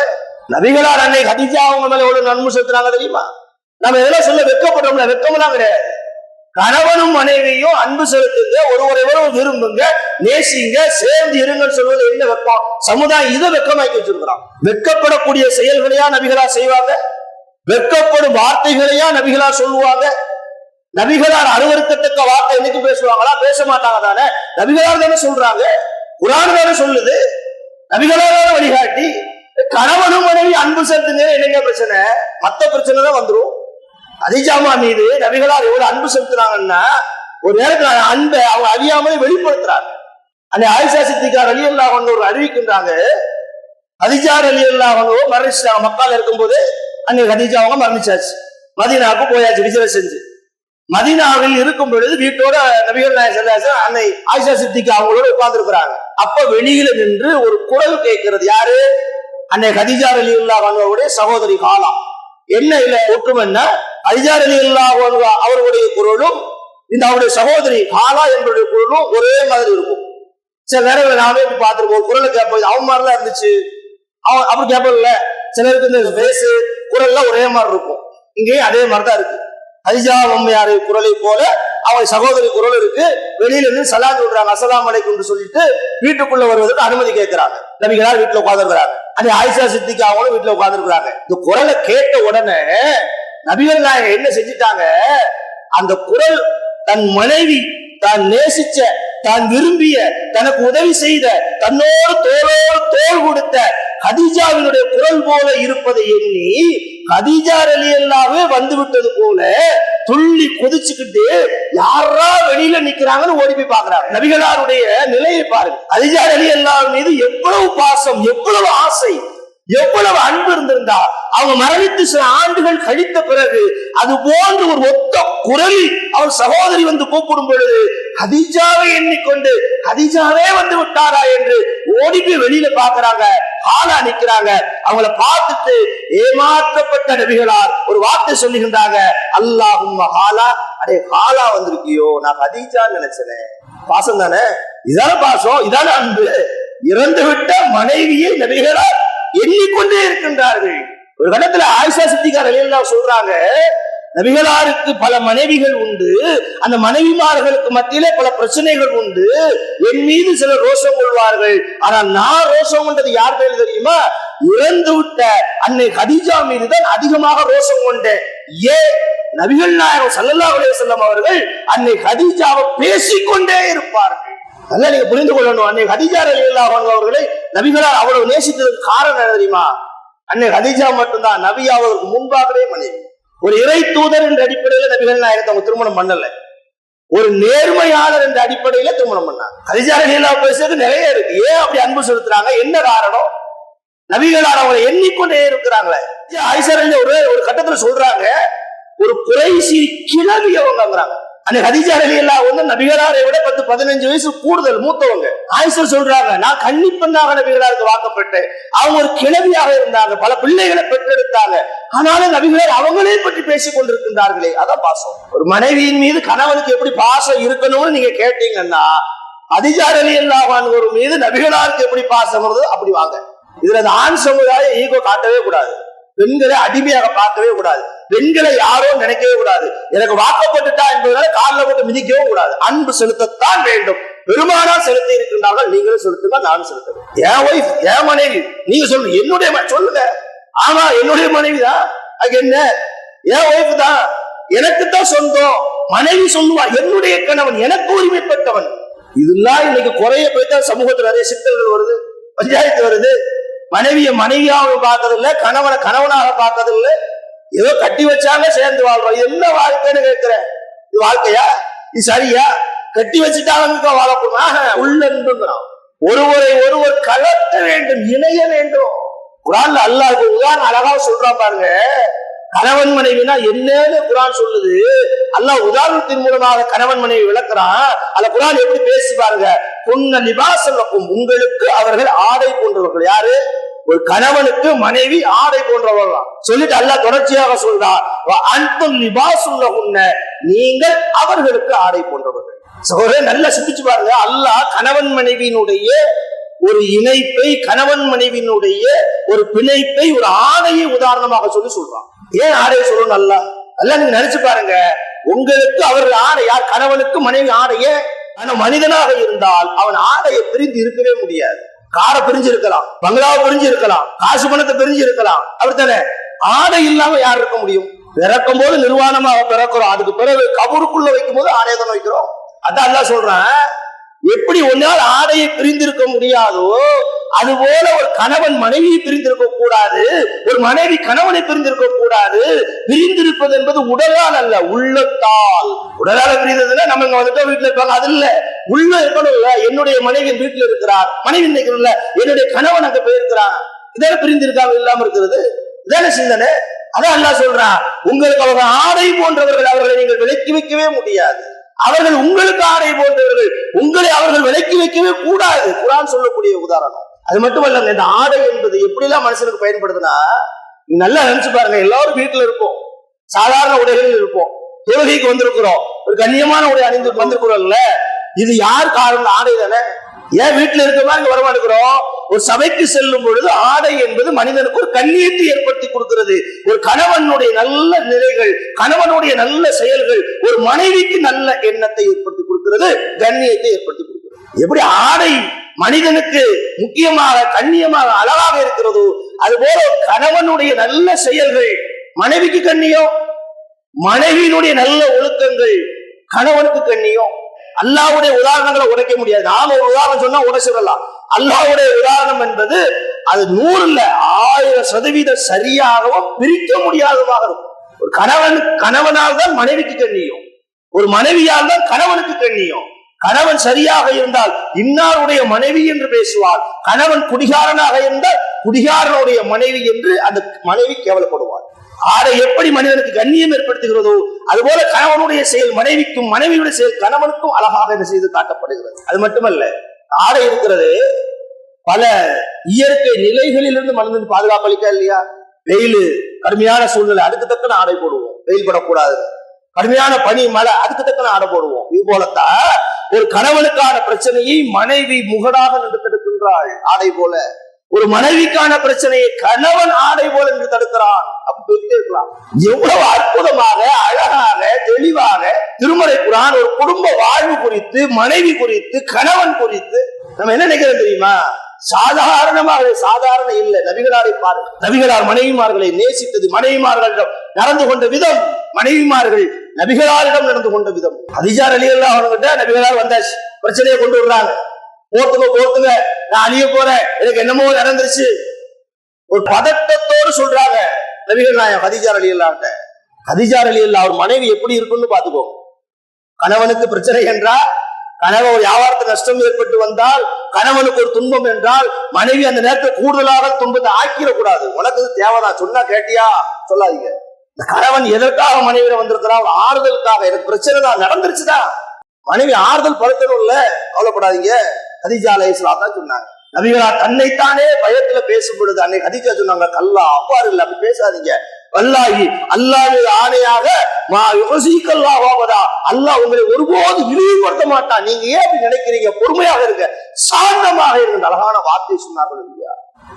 நபிகளார் அன்னை ஹதீஜா அவங்க மேல எவ்வளவு அன்பு செலுத்தினாங்க தெரியுமா? நம்ம இதெல்லாம் சொல்ல வெட்கப்படுறோம்ல, வெட்கமெல்லாம் கிடையாது. கணவனும் மனைவியும் அன்பு செலுத்துங்க, ஒருவரை விரும்புங்க, நேசிங்க, சேர்ந்து இருங்கன்னு சொல்வது என்ன வெக்கம்? சமுதாயம் இதை வெக்கமாக்கி வச்சிருக்கிறான். வெட்கப்படக்கூடிய செயல்களையா நபிகளா செய்வாங்க? வெட்கப்படும் வார்த்தைகளையா நபிகளா சொல்லுவாங்க? நபிகளார் அருவருக்கத்தக்க வார்த்தை என்னைக்கு பேசுவாங்களா? பேச மாட்டாங்க தானே. நபிகளார் தானே சொல்றாங்க, குர்ஆன் தானே சொல்லுது, நபிகளார் தானே வழிகாட்டி. கணவனும் மனைவி அன்பு செலுத்துங்க, என்னங்க பிரச்சனை? மத்த பிரச்சனை தான் வந்துடும். ஹதீஜாமா மீது நபிகளார் எவ்வளவு அன்பு செலுத்துறாங்கன்னா, ஒரு நேரத்துல அன்பை அவங்க அறியாமலே வெளிப்படுத்துறாங்க. அந்த ஆயிஷா சித்திகா ரலியல்லாஹு அன்ஹா ஒரு அறிவிக்கின்றாங்க, கதீஜா ரலியல்லாஹு அன்ஹா மரணிச்சாங்க. மக்கால இருக்கும்போது அன்னை கதீஜா அவங்க மரணிச்சாச்சு. மதீனாவுக்கு போயாச்சு விஜயம் செஞ்சு. மதீனாவில் இருக்கும் பொழுது வீட்டோட நபிகள் நாயகம் ஸல்லல்லாஹு அலைஹி வஸல்லம் அன்னை ஆயிஷா சித்திகா அவங்களோட உட்கார்ந்து இருக்கிறாங்க. அப்ப வெளியில நின்று ஒரு குரல் கேட்கிறது. யாரு? அன்னை கதீஜா ரலியல்லாஹு அன்ஹாவுடைய சகோதரி ஹாலா. என்ன இல்ல ஒற்றுமைன்னா, கதீஜா ரலியல்லாஹு அன்ஹா அவருடைய குரலும் இந்த அவருடைய சகோதரி ஹாலா என்பவருடைய குரலும் ஒரே மாதிரி இருக்கும். சில நேரங்களை நாமே இப்படி பார்த்திருப்போம். குரலை கேட்போம், அவன் மாதிரிலாம் இருந்துச்சு, அவன் அப்படி கேட்போம்ல. சிலருக்கு இந்த பேசு குரல்லாம் ஒரே மாதிரி இருக்கும். இங்கேயும் அதே மாதிரிதான் இருக்கு. கதீஜா அம்மையார் குரலை போல அவங்க சகோதரி குரல் இருக்கு. வெளியில இருந்து சலாம் சொல்றாங்க, அஸ்ஸலாமு அலைக்கும் சொல்லிட்டு வீட்டுக்குள்ள வருவதற்கு அனுமதி கேட்கிறாங்க. நபிகளார் வீட்டுல உட்கார்ந்துருக்காங்க. அது ஆயிஷா சித்திகா அவங்களும் வீட்டுல உட்கார்ந்துருக்காங்க. இந்த குரலை கேட்ட உடனே நபிகள் நாயகம் என்ன செஞ்சிட்டாங்க, அந்த குரல் தன் மனைவி தான் நேசிச்ச, தான் விரும்பிய, தனக்கு உதவி செய்த, தன்னோடு தோளோடு தோள் கொடுத்த கதீஜாவினுடைய குரல் போல இருப்பதை எண்ணி கதீஜா ரலியல்லாஹு வந்து விட்டது போல துள்ளி கொதிச்சுக்கிட்டு யாரா வெளியில நிக்கிறாங்கன்னு ஓடி போய் பாக்குறாங்க. நபிகளாருடைய நிலையை பாருங்க. கதீஜா ரலியல்லாஹு மீது எவ்வளவு பாசம், எவ்வளவு ஆசை, எவ்வளவு அன்பு இருந்திருந்தா, அவங்க மரணித்து சில ஆண்டுகள் கழித்த பிறகு அது போன்ற ஒரு ஒத்த குரலில் அவன் சகோதரி வந்து கூப்பிடும் பொழுது கதீஜாவை எண்ணிக்கொண்டு கதீஜாவே வந்து விட்டாரா என்று ஓடி போய் வெளியில பாக்குறாங்க. ஹாலா நிக்கிறாங்க. அவங்கள பார்த்துட்டு ஏமாற்றப்பட்ட நபிகளார் ஒரு வார்த்தை சொல்லுகின்றாங்க, அல்லாஹும்ம ஹாலா, அடே ஹாலா வந்திருக்கியோ, நான் கதீஜான்னு நினைச்சேனே. பாசம் தானே, இதான பாசம், இதான அன்பு. இறந்து விட்ட மனைவியை நபிகளார் எண்ணிக்கொண்டே இருக்கின்றார்கள். ஒரு இடத்துல ஆயிஷா சித்திகா ரலியல்லாஹு சொல்றாங்க, நபிகளாருக்கு பல மனைவிகள் உண்டு, அந்த மனைவிமார்களுக்கு மத்தியிலே பல பிரச்சனைகள் உண்டு, என் மீது சிலர் ரோஷம் கொள்வார்கள், ஆனால் நான் ரோஷம் கொண்டது யார் பேர் தெரியுமா? இறந்து விட்ட அன்னை கதீஜா மீதுதான் அதிகமாக ரோஷம் கொண்டேன். ஏன்? நபிகள் நாயகம் ஸல்லல்லாஹு அலைஹி வஸல்லம் அவர்கள் அன்னை கதீஜாவை பேசிக்கொண்டே இருப்பார்கள். நல்லா நீங்க புரிந்து கொள்ளணும். அன்னை கதீஜா ரலியல்லாஹு அன்ஹா அவர்களை நபிகளார் அவ்வளவு நேசித்ததுக்கு காரணம் என்ன தெரியுமா? அன்னை கதீஜா மட்டும்தான் நபியாவதற்கு முன்பாகவே மனைவி. ஒரு இறை தூதர் என்ற அடிப்படையில நபிகள் நாயகத்தை அவங்க திருமணம் பண்ணல, ஒரு நேர்மையாளர் என்ற அடிப்படையில திருமணம் பண்ணாங்க. கதீஜா ரலியல்லாஹு பேசுறது நிறைய இருக்கு. ஏன் அப்படி அன்பு செலுத்துறாங்க? என்ன காரணம்? நபிகளார் அவங்களை எண்ணிக்கொண்டே இருக்கிறாங்களே. ஆயிஷா ரலியல்லாஹு ஒரு கட்டத்துல சொல்றாங்க, ஒரு குறைசி கிளவி அவங்கிறாங்க. அந்த கதீஜா ரலியல்லாஹு வந்து நபிகளாரை விட 10-15 வயசு கூடுதல் மூத்தவங்க. ஆயிஷா சொல்றாங்க, நான் கன்னிப்பெண்ணாக நபிகளாருக்கு வாக்கப்பட்டேன். அவங்க ஒரு கிழவியாக இருந்தாங்க, பல பிள்ளைகளை பெற்றெடுத்தாங்க. ஆனாலும் நபிகளார் அவங்களே பற்றி பேசிக் கொண்டிருக்கின்றார்களே, அதான் பாசம். ஒரு மனைவியின் மீது கணவனுக்கு எப்படி பாசம் இருக்கணும்னு நீங்க கேட்டீங்கன்னா, கதீஜா ரலியல்லாஹு அன்ஹா மீது நபிகளாருக்கு எப்படி பாசம் வருது அப்படி வாங்க. இதுல அந்த ஆண் சமுதாய ஈகோ காட்டவே கூடாது, பெண்களை அடிமையாக பார்க்கவே கூடாது, பெண்களை யாரோ நினைக்கவே கூடாது. எனக்கு வாக்கப்பட்டுட்டா என்பதனால காலில் போட்டு மிதிக்கவும் கூடாது. அன்பு செலுத்தத்தான் வேண்டும். பெருமானா செலுத்தி இருக்கின்றார்கள், நீங்களும் செலுத்துங்க, நானும் செலுத்துறேன். என் ஒய்ஃப், என் மனைவி, நீங்க சொல்லுங்க, என்னுடைய சொல்லுங்க. ஆமா, என்னுடைய மனைவி தான். அது என்ன? என் ஒய்ஃப் தான், எனக்கு தான் சொந்தம். மனைவி சொல்லுவா, என்னுடைய கணவன் எனக்கு உரிமைப்பட்டவன். இதெல்லாம் இன்னைக்கு குறைய போய்தான் சமூகத்தில் நிறைய சிக்கல்கள் வருது, பஞ்சாயத்து வருது. மனைவியை மனைவியாக பார்க்கறதில்ல, கணவனை கணவனாக பார்க்கறதில்ல. ஏதோ கட்டி வச்சாங்க, சேர்ந்து வாழ்றோம். என்ன வாழ்க்கைன்னு கேட்கிறேன். இது வாழ்க்கையா? இது சரியா? கட்டி வச்சுட்டாங்க வாழக்கூடாது. உள்ளன்புங்கிறான். ஒருவரை ஒருவர் கலக்க வேண்டும், இணைய வேண்டும். குர்ஆன்ல அல்லாஹ் உதாரணம் அழகா சொல்றான் பாருங்க. கணவன் மனைவினா என்னன்னு குர்ஆன் சொல்லுது. அல்லாஹ் உதாரணத்தின் மூலமாக கணவன் மனைவி விளக்குறான். அல்ல குர்ஆன் எப்படி பேசி பாருங்க. குன்ன லிபாஸலக்கும், உங்களுக்கு அவர்கள் ஆடை போன்றவர்கள். யாரு? ஒரு கணவனுக்கு மனைவி ஆடை போன்றவர்கள் சொல்லிட்டு அல்லாஹ் தொடர்ச்சியாக சொல்றான், அன்தும் லிபாஸுல்லஹுன்ன, நீங்கள் அவர்களுக்கு ஆடை போன்றவர்கள். சகோதரர் நல்லா சிந்திச்சு பாருங்க. அல்லாஹ் கணவன் மனைவியினுடைய ஒரு இணைப்பை, கணவன் மனைவியினுடைய ஒரு பிணைப்பை, ஒரு ஆடையை உதாரணமாக சொல்றான். ஏன் ஆடையை சொல்லணும்? அல்லாஹ் நீங்க நினைச்சு பாருங்க. உங்களுக்கு அவர்கள் ஆடை. யார்? கணவனுக்கு மனைவி ஆடைய. ஆனா மனிதனாக இருந்தால் அவன் ஆடையை பிரிந்து இருக்கவே முடியாது. காரை பிரிஞ்சு இருக்கலாம், பங்களாவை பிரிஞ்சு இருக்கலாம், காசு பணத்தை பிரிஞ்சு இருக்கலாம், அப்படித்தானே? ஆடை இல்லாம யார் இருக்க முடியும்? பிறக்கும் போது நிர்வாணமாக பிறக்கிறோம், அதுக்கு பிறகு கபருக்குள்ள வைக்கும் போது ஆடையை தானே வைக்கிறோம். அதான் அல்லாஹ் சொல்றான், எப்படி ஒன்னால் ஆடையை பிரிந்திருக்க முடியாதோ அதுபோல ஒரு கணவன் மனைவியை பிரிந்திருக்க கூடாது, ஒரு மனைவி கணவனை பிரிந்திருக்க கூடாது. பிரிந்திருப்பது என்பது உடலால் அல்ல, உள்ளத்தால். உடலால பிரிந்ததுன்னா நம்ம இங்க வந்துட்டோம், வீட்டுல இருப்பாங்க, அது இல்ல. உள்ள இருக்கணும்ல, என்னுடைய மனைவி வீட்டுல இருக்கிறார், மனைவி நினைக்கணும்ல என்னுடைய கணவன் அங்க போயிருக்கிறான், இதான பிரிந்து இருக்காம இல்லாம இருக்கிறது, இதான சிந்தனை. அதான் அல்லாஹ் சொல்றான், உங்களுக்கு அவர்கள் ஆடை போன்றவர்கள், அவர்களை நீங்கள் விலக்கி வைக்கவே முடியாது. அவர்கள் உங்களுக்கு ஆடை போன்றவர்கள், உங்களை அவர்கள் விலக்கி வைக்கவே கூடாது. குர்ஆன் சொல்லக்கூடிய உதாரணம். அது மட்டுமல்ல, இந்த ஆடை என்பது எப்படி எல்லாம் மனுஷனுக்கு பயன்படுதுன்னா, நல்லா நினைச்சு பாருங்க. எல்லாரும் வீட்டுல இருப்போம், சாதாரண உடைகளில் இருப்போம், தொழுகைக்கு வந்திருக்கிறோம், ஒரு கண்ணியமான உடை அணிந்து வந்திருக்கிறோம்ல, இது யார் காரணம்? ஆடை தானே. ஏன் வீட்டுல இருக்கிறதா இங்க வரமாட்டேங்கிறோம்? ஒரு சபைக்கு செல்லும் பொழுது ஆடை என்பது மனிதனுக்கு ஒரு கண்ணியத்தை ஏற்படுத்தி கொடுக்கிறது. ஒரு கணவனுடைய நல்ல நிலைகள், கணவனுடைய நல்ல செயல்கள் ஒரு மனைவிக்கு நல்ல எண்ணத்தை ஏற்படுத்தி கொடுக்கிறது, கண்ணியத்தை ஏற்படுத்தி கொடுக்கிறது. எப்படி ஆடை மனிதனுக்கு முக்கியமாக கண்ணியமாக அழகாக இருக்கிறதோ, அதுபோல கணவனுடைய நல்ல செயல்கள் மனைவிக்கு கண்ணியம், மனைவியினுடைய நல்ல ஒழுக்கங்கள் கணவனுக்கு கண்ணியம். அல்லாஹ்வுடைய உதாரணங்களை உடைக்க முடியாது. நாம ஒரு உதாரணம் சொன்னா உடைச்சிடலாம். அல்லாஹ்வுடைய உதாரணம் என்பது அது 100 1000% சரியாகவும் பிரிக்க முடியாததாக இருக்கும். ஒரு கணவனால் தான் மனைவிக்கு கண்ணியம், ஒரு மனைவியால் தான் கணவனுக்கு கண்ணியம். கணவன் சரியாக இருந்தால் இன்னாருடைய மனைவி என்று பேசுவார், கணவன் குடிகாரனாக இருந்தால் குடிகாரனுடைய மனைவி என்று அந்த மனைவி கேவலப்படுவார். ஆடை எப்படி மனிதனுக்கு கண்ணியம் ஏற்படுத்துகிறதோ, அதுபோல கணவனுடைய செயல் மனைவிக்கும், மனைவியுடைய செயல் கணவனுக்கும் அழகாக செய்து காட்டப்படுகிறது. அது மட்டுமல்ல, ஆடை இருக்கிறது பல இயற்கை நிலைகளிலிருந்து மனிதனுக்கு பாதுகாப்பு அளிக்க இல்லையா? வெயில் கடுமையான சூழ்நிலை, அதுக்கு தக்கன ஆடை போடுவோம், வெயில் படக்கூடாது. கடுமையான பனி மழை, அதுக்கு தக்கன ஆடை போடுவோம். இது போலத்தான் ஒரு கணவனுக்கான பிரச்சனையை மனைவி முகடாக நின்று தடுக்கின்றாள் ஆடை போல. ஒரு மனைவிக்கான பிரச்சனையை கணவன் ஆடை போல என்று தடுக்கிறான். அப்படி இருக்கலாம். எவ்வளவு அற்புதமாக, அழகாக, தெளிவாக திருமறை குர்ஆன் ஒரு குடும்ப வாழ்வு குறித்து, மனைவி குறித்து, கணவன் குறித்து நம்ம என்ன நினைக்கிறோம் தெரியுமா? சாதாரணமாக, சாதாரண இல்லை. நபிகளாரை பாருங்க, நபிகளார் மனைவிமார்களை நேசித்தது, மனைவிமார்களிடம் நடந்து கொண்ட விதம், மனைவிமார்கள் நபிகளாரிடம் நடந்து கொண்ட விதம். ஹதீஜா ரலியல்லாஹு அன்ஹா நபிகளார் வந்தாச்சு, பிரச்சனையை கொண்டு வர்றாங்க. போத்துங்க, நான் அழிய போறேன், எனக்கு என்னமோ நடந்துருச்சு. ஒரு பதட்டத்தோடு சொல்றாங்க நபிகள் நாயகம் ஹதீஜா ரலியல்லாஹு. ஹதீஜா ரலியல்லாஹு அவர் மனைவி எப்படி இருக்குன்னு பாத்துக்கோங்க. கணவனுக்கு பிரச்சனை என்றால், கணவன் ஒரு வியாபாரத்தில் நஷ்டம் ஏற்பட்டு வந்தால், கணவனுக்கு ஒரு துன்பம் என்றால், மனைவி அந்த நேரத்தில் கூடுதலாக துன்பத்தை ஆக்கிடக்கூடாது. உனக்கு தேவைதான், சொன்னா கேட்டியா சொல்லாதீங்க. இந்த கணவன் எதற்காக மனைவியில வந்திருக்கிறான்? ஒரு ஆறுதலுக்காக. எனக்கு பிரச்சனை தான், நடந்துருச்சுதான், மனைவி ஆறுதல் படுத்தணும் இல்ல, கவலைப்படாதீங்க. ஹதீஜா அலைஹிஸ்ஸலாம் தான் சொன்னாங்க. நபிகளா தன்னைத்தானே பயத்துல பேசும் பொழுது அன்னை ஹதீஜா சொன்னாங்க, கல்லா, அவ்வாறு இல்ல, அப்படி பேசாதீங்க. வல்லாஹி, அல்லாஹ்வின் ஆணையாக, மா யுஸீகல்லாஹு அபதா, அல்லாஹ் உங்களை ஒருபோது இழிவுபடுத்த மாட்டான். நீங்க ஏன் அப்படி நினைக்கிறீங்க? பொறுமையாக இருங்க, சாந்தமாக இருங்க. அழகான வார்த்தை சொன்னார்கள் இல்லையா?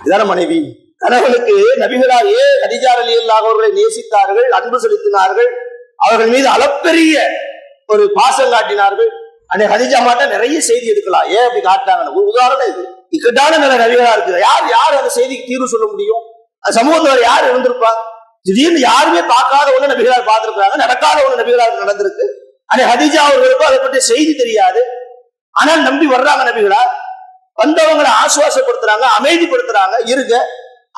இதான மனைவி. கணவனுக்கு நபிகளார் ஏன் ஹதீஜா ரலியல்லாஹு அவர்களை நேசித்தார்கள், அன்பு செலுத்தினார்கள், அவர்கள் மீது அளப்பெரிய ஒரு பாசம் காட்டினார்கள். அன்னை ஹதீஜா மாட்டா நிறைய செய்தி எடுக்கலாம். ஏன் அப்படி காட்டினாங்க? ஒரு உதாரணம் இது. இக்கட்டான நிலை நபிகளா இருக்குது. யார் அந்த செய்திக்கு தீர்வு சொல்ல முடியும்? அந்த சமூகத்தில் யார் இருந்திருப்பாங்க? திடீர்னு யாருமே பார்க்காத ஒண்ணு நபிகளார் பார்த்திருக்கிறாங்க, நடக்காத ஒண்ணு நபிகளாருக்கு நடந்திருக்கு. அன்னை ஹதீஜா அவர்களுக்கும் அதை பற்றி செய்தி தெரியாது. ஆனால் நம்பி வர்றாங்க நபிகளார். வந்தவங்களை ஆசுவாசப்படுத்துறாங்க, அமைதிப்படுத்துறாங்க. இருங்க,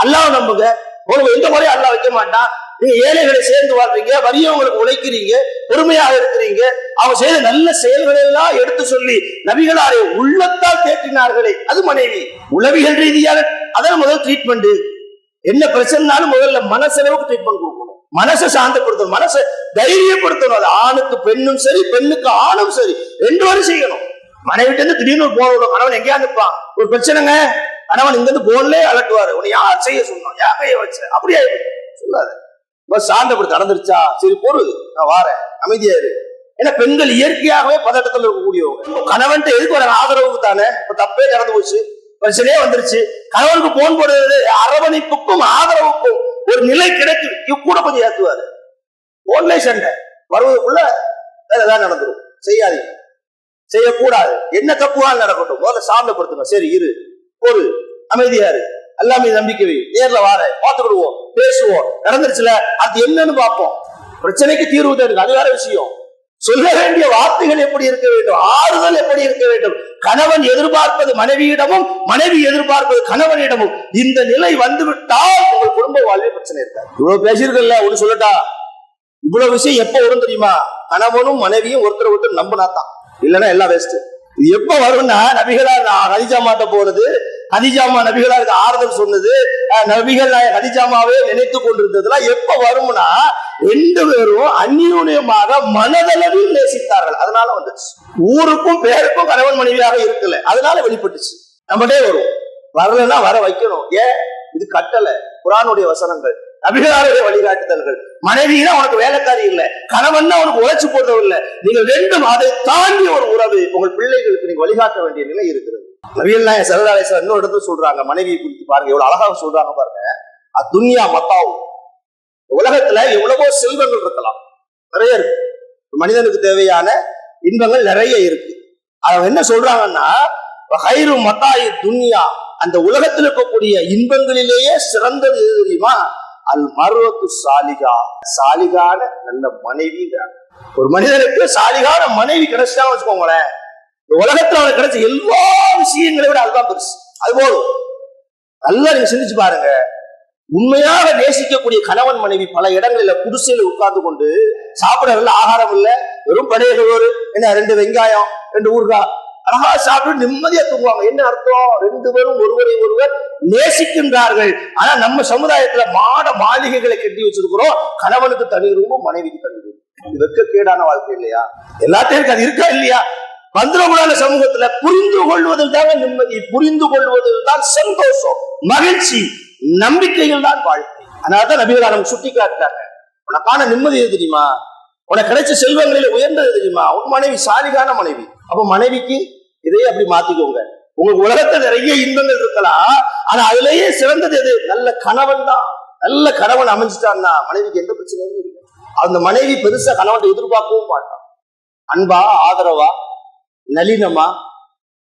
அல்லாஹ் நம்புங்க, உங்களுக்கு எந்த முறையும் அல்லாஹ் வைக்க மாட்டான். நீங்க ஏழைகளை சேர்ந்து வாழ்றீங்க, வறியவங்களுக்கு உழைக்கிறீங்க, பொறுமையாக இருக்கிறீங்க. அவங்க செய்த நல்ல செயல்களை எல்லாம் எடுத்து சொல்லி நபிகளாரை உள்ளத்தால் தேற்றினார்களே, அது மனைவி. உளவியல் ரீதியாக அதான் முதல் ட்ரீட்மெண்ட். என்ன பிரச்சனைனாலும் முதல்ல மனசளவுக்கு ட்ரீட்மெண்ட் கொடுக்கணும், மனசை சாந்தப்படுத்தணும், மனசை தைரியப்படுத்தணும். அது ஆணுக்கு பெண்ணும் சரி, பெண்ணுக்கு ஆணும் சரி, 2 பேரும் செய்யணும். மனைவிட்டு இருந்து திடீர்னு போன கணவன் எங்கேயா நிற்பான், ஒரு பிரச்சனைங்க, கணவன் இங்க இருந்து போன்லே அலட்டுவாரு, உன்னை யார் செய்ய சொன்னோம், யார் கைய வச்ச, அப்படியே சொல்லாது. சாந்தப்படுத்த நடந்துருச்சா, சரி பொறு, நான் வாரேன், அமைதியா இரு. ஏன்னா பெண்கள் இயற்கையாகவே பதட்டத்தில் இருக்கக்கூடியவங்க. கணவன் எதுக்கு வர ஆதரவுக்கு தானே. இப்ப தப்பே நடந்து போச்சு, பிரச்சனையே வந்துருச்சு, கணவனுக்கு போன் போடுறது அரவணைப்புக்கும் ஆதரவுக்கும் ஒரு நிலை கிடைக்கும். கூட கொஞ்சம் ஏத்துவாரு, போன்லே சண்டை வருவதற்குள்ள வேற ஏதாவது நடந்துடும். செய்யாதீங்க, செய்யக்கூடாது. என்ன தப்புவால் நடக்கட்டும், முதல்ல சாந்தப்படுத்துங்க. சரி இரு, ஒரு அமைதியாரு, எல்லாமே நம்பிக்கை வை, நேர்ல வார பார்த்துக்கிடுவோம், பேசுவோம், நடந்துருச்சுல அது என்னன்னு பார்ப்போம். பிரச்சனைக்கு தீர்வு தான், அது வேற விஷயம். சொல்ல வேண்டிய வார்த்தைகள் எப்படி இருக்க வேண்டும், ஆறுதல் எப்படி இருக்க வேண்டும். கணவன் எதிர்பார்ப்பது மனைவியிடமும், மனைவி எதிர்பார்ப்பது கணவனிடமும். இந்த நிலை வந்துவிட்டால் உங்கள் குடும்ப வாழ்வில் பிரச்சனை இருக்காது. இவ்வளவு பேசியிருக்கல, ஒண்ணு சொல்லட்டா, இவ்வளவு விஷயம் எப்ப வரும் தெரியுமா? கணவனும் மனைவியும் ஒருத்தரை ஒருத்தர் நம்பினாதான், இல்லைன்னா எல்லாம் வேஸ்ட். இது எப்ப வரும்னா நபிகளார் ஹதிஜாமாட்ட போறது, ஹதிஜாமா நபிகளாருக்கு ஆறுதல் சொன்னது, நபிகள் ஹதிஜாமாவே நினைத்து கொண்டிருந்ததுலாம் எப்ப வரும்னா ரெண்டு பேரும் அந்நியுனியமாக மனதளவில் நேசித்தார்கள். அதனால வந்துச்சு. ஊருக்கும் பேருக்கும் கணவன் மனைவியாக இருக்கல, அதனால வெளிப்பட்டுச்சு. நம்மகிட்டே வரும். வரலன்னா வர வைக்கணும். ஏன்? இது கட்டளை, குர்ஆனுடைய வசனங்கள், நபிகளாருடைய வழிகாட்டுதல்கள். மனைவினா உனக்கு வேலைக்காரி இல்ல, கணவன் உனக்கு உழைச்சு போடுறவர் இல்ல. நீங்கள் ரெண்டும் அதை தாண்டி ஒரு உறவு உங்கள் பிள்ளைகளுக்கு நீங்க வழிகாட்ட வேண்டிய நிலை இருக்கிறது. நபிகள் நாயகம் ஸல்லல்லாஹு அலைஹி வஸல்லம் இன்னொரு இடத்துல சொல்றாங்க, மனைவியை குறித்து பாருங்க எவ்வளவு அழகாக சொல்றாங்க பாருங்க. அத்துன்யா மத்தாவு, உலகத்துல எவ்வளவோ செல்வங்கள் இருக்கலாம், நிறைய இருக்கு, மனிதனுக்கு தேவையான இன்பங்கள் நிறைய இருக்கு. அவங்க என்ன சொல்றாங்கன்னா ஹைரு மத்தாயி துன்யா, அந்த உலகத்தில் இருக்கக்கூடிய இன்பங்களிலேயே சிறந்தது எது தெரியுமா? அல் மர்வத்து சாலிகா, சாலிகான நல்ல மனைவிங்கிறாங்க. ஒரு மனிதனுக்கு சாலிகான மனைவி கிடைச்சா வச்சுக்கோங்களேன், உலகத்துல அவனுக்கு கிடைச்ச எல்லா விஷயங்களை விட அதுதான் பெருசு. அது போதும். நல்லா நீங்க சிந்திச்சு பாருங்க. உண்மையாக நேசிக்கக்கூடிய கணவன் மனைவி பல இடங்களில குடிசையில உட்கார்ந்து கொண்டு சாப்பிடறதுல ஆகாரம் இல்ல, வெறும் படையகோரு என்ன, 2 வெங்காயம் 2 ஊறுகாய் அழகா சாப்பிட்டு நிம்மதியா தூங்குவாங்க. என்ன அர்த்தம்? 2 பேரும் ஒருவரை ஒருவர் நேசிக்கின்றார்கள். ஆனா நம்ம சமுதாயத்துல மாளிகைகளை கட்டி வச்சிருக்கிறோம். கணவனுக்கு தனி ரூமும் மனைவிக்கு தனி ரூம். இது வெட்கக்கேடான வாழ்க்கை இல்லையா? எல்லாத்தையும் அது இருக்கா இல்லையா? வந்துடக்கூடாத சமூகத்துல புரிந்து கொள்வதில் தாங்க நிம்மதி, புரிந்து கொள்வதில் தான் சந்தோஷம், மகிழ்ச்சி, நம்பிக்கைகள் தான் வாழ்க்கை. அதனாலதான் நபிகளார் சுட்டி காட்டுறாங்க, உனக்கான நிம்மதி எது தெரியுமா? உனக்கு கிடைச்ச செல்வங்களில் உயர்ந்தது தெரியுமா? உன் மனைவி சாலிகான மனைவி. அப்ப மனைவிக்கு இதையே அப்படி மாத்திக்கோங்க. உங்களுக்கு உலகத்துல நிறைய இன்பங்கள் இருக்கலாம், ஆனா அதுலயே சிறந்தது எது? நல்ல கணவன் தான். நல்ல கணவன் அமைஞ்சிட்டான்னா மனைவிக்கு எந்த பிரச்சனையும் இல்லை. அந்த மனைவி பெருசா கணவன் எதிர்பார்க்கவும் மாட்டான். அன்பா, ஆதரவா, நளினமா,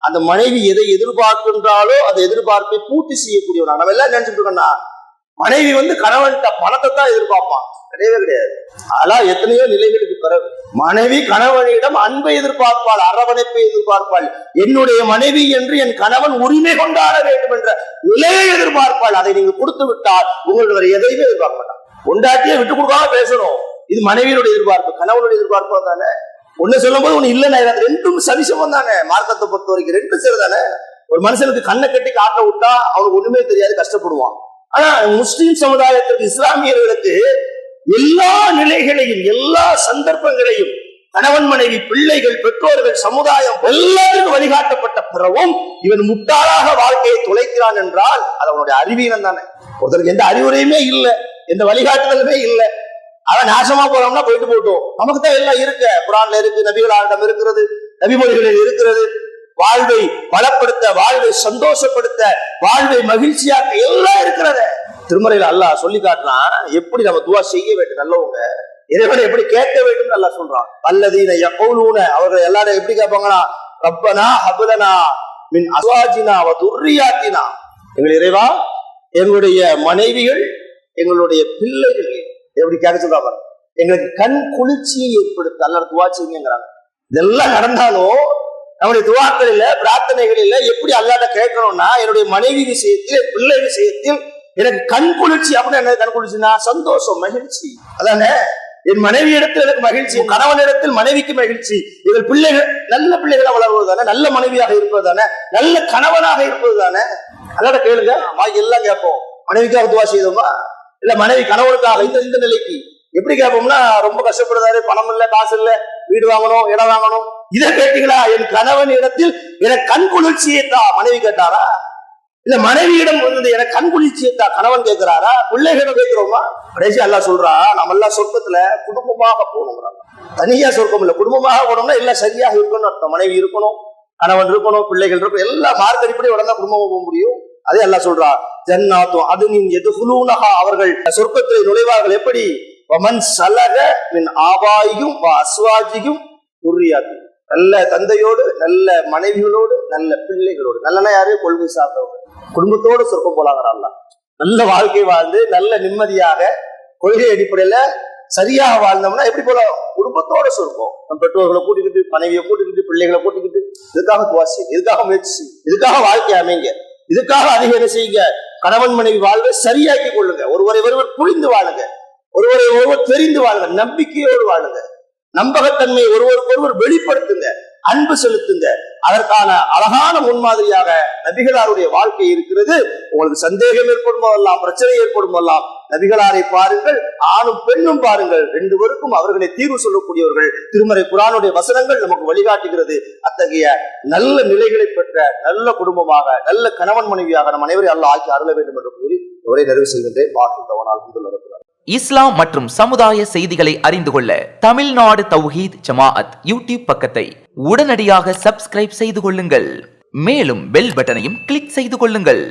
அந்த மனைவி எதை எதிர்பார்க்கின்றாலோ அந்த எதிர்பார்ப்பை பூர்த்தி செய்யக்கூடியவனா. நம்ம எல்லாம் நினைச்சிட்டு இருக்கோம்னா மனைவி கணவன்கிட்ட பணத்தை தான் எதிர்பார்ப்பான். கிடையவே கிடையாது. அதெல்லாம் எத்தனையோ நிலைகளுக்கு பிறகு மனைவி கணவனிடம் அன்பை எதிர்பார்ப்பாள், அரவணைப்பை எதிர்பார்ப்பாள். என்னுடைய மனைவி என்று என் கணவன் உரிமை கொண்டாட வேண்டும் என்ற நிலையை எதிர்பார்ப்பாள். அதை நீங்க கொடுத்து விட்டால் உங்களுக்கு எதையுமே எதிர்பார்க்க மாட்டான். கொண்டாட்டியே விட்டு கொடுக்காம பேசணும். இது மனைவியினுடைய எதிர்பார்ப்பு, கணவனுடைய எதிர்பார்ப்பு தானே. ஒண்ணு சொல்லும் போது ஒண்ணு இல்லைன்னா ரெண்டும் சரிசமம் தானே. மார்க்கத்தை பொறுத்த வரைக்கும் 2 சரி தானே. ஒரு மனுஷனுக்கு கண்ணை கட்டி காட்ட விட்டா அவனுக்கு ஒண்ணுமே தெரியாது, கஷ்டப்படுவான். ஆனா முஸ்லிம் சமுதாயத்திற்கு, இஸ்லாமியர்களுக்கு எல்லா நிலைகளையும் எல்லா சந்தர்ப்பங்களையும் கணவன் மனைவி, பிள்ளைகள், பெற்றோர்கள், சமுதாயம் எல்லாருக்கும் வழிகாட்டப்பட்ட பிறவும் இவன் முட்டாளாக வாழ்க்கையை தொலைக்கிறான் என்றால் அது அவனுடைய அறிவீனம் தானே. ஒருத்தருக்கு எந்த அறிவுரையுமே இல்லை, எந்த வழிகாட்டுதலுமே இல்லை, அவன் நாசமா போறோம்னா போயிட்டு போட்டோம். நமக்கு தான் எல்லாம் இருக்கு, குர்ஆன்ல இருக்கு, நபிகளாரிடம் இருக்கிறது, நபிமொழிகளில் இருக்கிறது. வாழ்வை பலப்படுத்த, வாழ்வை சந்தோஷப்படுத்த, வாழ்வை மகிழ்ச்சியாக்க எல்லாம் இருக்கிறத திருமறையில அல்லாஹ் சொல்லி காட்டுறான். எப்படி நம்ம துவா செய்ய வேண்டும், நல்லவங்க இறைவனை எப்படி கேட்க வேண்டும் நல்லா சொல்றான். அல்லதீன யகூலூன, அவர்கள் எல்லாரும் எப்படி கேட்பாங்கன்னா, ரப்பனா ஹப்லனா மின் அஸ்வாஜினா வ துர்ரியாத்தினா, எங்கள் இறைவா எங்களுடைய மனைவிகள், எங்களுடைய பிள்ளைகள் எப்படி கேட்க சொல்றாங்க, எங்களுக்கு கண் குளிர்ச்சியை ஏற்படுத்த அல்லாஹ் துவா செய்யுங்கிறாங்க. இதெல்லாம் நடந்தாலும் நம்முடைய துவாக்களில, பிரார்த்தனைகளில எப்படி அல்லாஹ்ட்ட கேட்கணும்னா, என்னுடைய மனைவி விஷயத்தில், பிள்ளை விஷயத்தில் எனக்கு கண் குளிர்ச்சி. அப்படின்னா என்ன கண் குளிர்ச்சினா? சந்தோஷம், மகிழ்ச்சி. அதானே என் மனைவி இடத்தில் எனக்கு மகிழ்ச்சி, கணவன் இடத்தில் மனைவிக்கு மகிழ்ச்சி, இவர்கள் பிள்ளைகள் நல்ல பிள்ளைகளா வளர்வது தானே, நல்ல மனைவியாக இருப்பது தானே, நல்ல கணவனாக இருப்பது தானே. அல்லாஹ்ட்ட கேளுங்க, எல்லாம் கேட்போம். மனைவிக்காக துவா செய்தோமா, இல்ல மனைவி கணவனுக்காக இந்த நிலைக்கு எப்படி கேட்போம்னா, ரொம்ப கஷ்டப்படுறாரு, பணம் இல்ல, காசு இல்ல, வீடு வாங்கணும், இடம் வாங்கணும், இதை கேட்டீங்களா? என் கணவன் இடத்தில் எனக்கு கண் குளிர்ச்சியை தான் மனைவி கேட்டாரா? இல்ல மனைவியிடம் எனக்கு கண் குளிர்ச்சியை தான் கணவன் கேட்கிறாரா? பிள்ளைகளிடம் கேட்கிறோமா? கடைசி அல்லாஹ் சொல்றா, நம்ம எல்லாம் சொர்க்கத்துல குடும்பமாக போகணுங்கிறாங்க. தனியா சொர்க்கம் இல்ல, குடும்பமாக போனோம்னா எல்லாம் சரியாக இருக்கணும்னு அர்த்தம். மனைவி இருக்கணும், கணவன் இருக்கணும், பிள்ளைகள் இருக்கணும், எல்லாம் மார்க்க அடிப்படை உடனே குடும்பமாக போக முடியும். அதே அல்லாஹ் சொல்றா, ஜன்னாத்தும் அதுனின் எதுகுலூனஹா, அவர்கள் சொர்க்கத்திலே நுழைவார்கள். எப்படி? வமன் சலக மின் ஆபாயும் அஸ்வாஜியும் துர்ரியாத்தும், நல்ல தந்தையோடு, நல்ல மனைவிகளோடு, நல்ல பிள்ளைகளோடு. நல்லனா யாரு? கொள்கை சார்ந்தவங்க, குடும்பத்தோடு சொர்க்கம் போலாங்கிறான். நல்ல வாழ்க்கை வாழ்ந்து நல்ல நிம்மதியாக கொள்கை அடிப்படையில சரியாக வாழ்ந்தோம்னா எப்படி போலாம்? குடும்பத்தோட சொர்க்கம். நம்ம பெற்றோர்களை கூட்டிக்கிட்டு, மனைவியை கூட்டிக்கிட்டு, பிள்ளைகளை கூட்டிக்கிட்டு, இதுக்காக துவாசி, இதுக்காக முயற்சி, இதுக்காக வாழ்க்கை அமைங்க, இதுக்காக அதிக என்ன செய்யுங்க, கணவன் மனைவி வாழ்வை சரியாக்கி கொள்ளுங்க, ஒருவரை ஒருவர் புரிந்து வாழுங்க, ஒருவரை ஒருவர் தெரிந்து வாழுங்க, நம்பிக்கையோடு வாழுங்க, நம்பகத்தன்மையை ஒருவருக்கு ஒருவர் வெளிப்படுத்துங்க, அன்பு செலுத்துங்க. அதற்கான அழகான முன்மாதிரியாக நபிகளாருடைய வாழ்க்கை இருக்கிறது. உங்களுக்கு சந்தேகம் ஏற்படும் போதெல்லாம், பிரச்சனை ஏற்படும் போதெல்லாம் நபிகளாரை பாருங்கள், ஆணும் பெண்ணும் பாருங்கள், ரெண்டு பேருக்கும் அவர்களை தீர்வு சொல்லக்கூடியவர்கள். திருமறை குர்ஆனுடைய வசனங்கள் நமக்கு வழிகாட்டுகிறது. அத்தகைய நல்ல நிலைகளை பெற்ற நல்ல குடும்பமாக, நல்ல கணவன் மனைவியாக நம் அனைவரை அல்லாஹ் ஆக்கி அருள வேண்டும் என்று கூறி உரை நிறைவு செய்கின்றேன். இஸ்லாம் மற்றும் சமுதாய செய்திகளை அறிந்து கொள்ள தமிழ்நாடு தௌஹீத் ஜமாஅத் யூடியூப் பக்கத்தை உடனடியாக சப்ஸ்கிரைப் செய்து கொள்ளுங்கள். மேலும் பெல் பட்டனையும் கிளிக் செய்து கொள்ளுங்கள்.